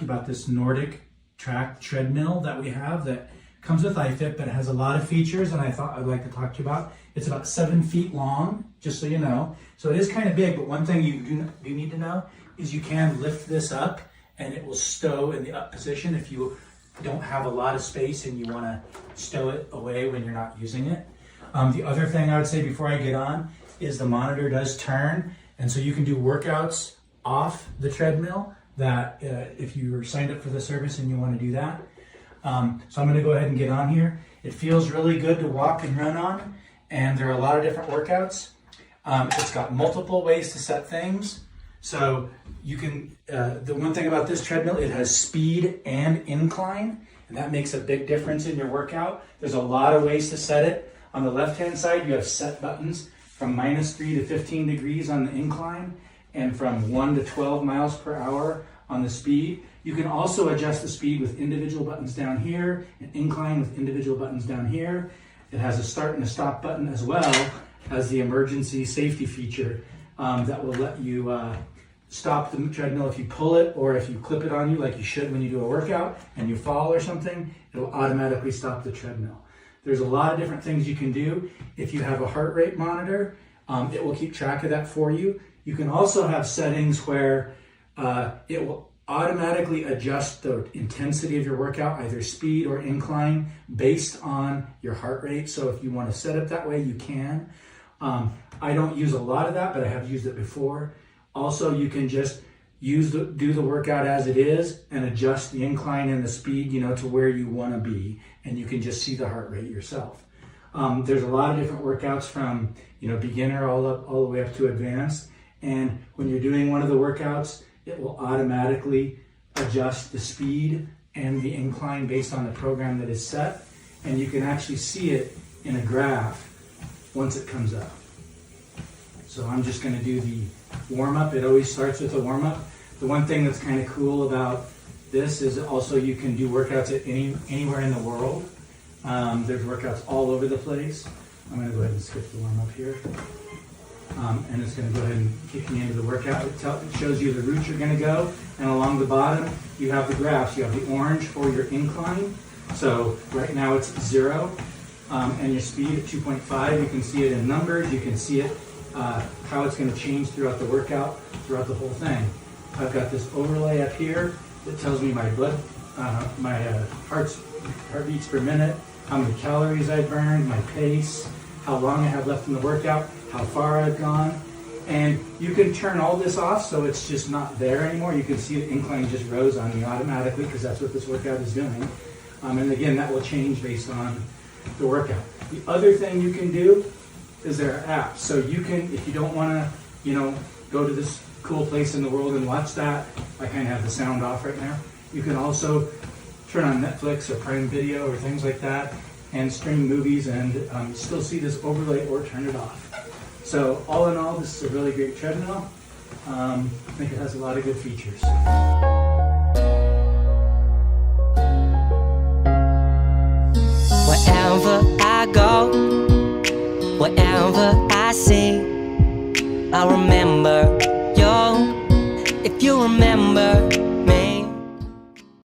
you about this NordicTrack treadmill that we have that comes with iFit, but it has a lot of features, and I thought I'd like to talk to you about. It's about 7 feet long, just so you know. So it is kind of big, but one thing you do need to know is you can lift this up and it will stow in the up position if you don't have a lot of space and you want to stow it away when you're not using it. The other thing I would say before I get on is the monitor does turn, and so you can do workouts off the treadmill that if you were signed up for the service and you want to do that. So I'm going to go ahead and get on here. It feels really good to walk and run on, and there are a lot of different workouts. It's got multiple ways to set things. So you can, the one thing about this treadmill, it has speed and incline, and that makes a big difference in your workout. There's a lot of ways to set it. On the left-hand side, you have set buttons from -3 to 15 degrees on the incline, and from 1 to 12 miles per hour on the speed. You can also adjust the speed with individual buttons down here, and incline with individual buttons down here. It has a start and a stop button, as well as the emergency safety feature that will let you stop the treadmill if you pull it, or if you clip it on you like you should when you do a workout and you fall or something, it'll automatically stop the treadmill. There's a lot of different things you can do. If you have a heart rate monitor, it will keep track of that for you. You can also have settings where it will automatically adjust the intensity of your workout, either speed or incline, based on your heart rate. So if you want to set it that way, you can. I don't use a lot of that, but I have used it before. Also, you can just do the workout as it is and adjust the incline and the speed, to where you want to be, and you can just see the heart rate yourself. There's a lot of different workouts from beginner all the way up to advanced, and when you're doing one of the workouts, it will automatically adjust the speed and the incline based on the program that is set, and you can actually see it in a graph once it comes up. So I'm just going to do the warm-up. It always starts with a warm-up. The one thing that's kind of cool about this is also you can do workouts at anywhere in the world. There's workouts all over the place. I'm going to go ahead and skip the warm-up here. And it's going to go ahead and kick me into the workout. It shows you the route you're going to go, and along the bottom you have the graphs. You have the orange for your incline. So right now it's 0, and your speed at 2.5. You can see it in numbers. You can see it how it's going to change throughout the workout, throughout the whole thing. I've got this overlay up here that tells me my blood, my heartbeats per minute, how many calories I burned, my pace, how long I have left in the workout, how far I've gone. And you can turn all this off so it's just not there anymore. You can see the incline just rose on me automatically because that's what this workout is doing. And again, that will change based on the workout. The other thing you can do is there are apps. So you can, if you don't want to, go to this cool place in the world and watch that, I kind of have the sound off right now. You can also turn on Netflix or Prime Video or things like that and stream movies and still see this overlay or turn it off. So all in all, this is a really great treadmill. I think it has a lot of good features. Wherever I go, wherever I see, I remember you. If you remember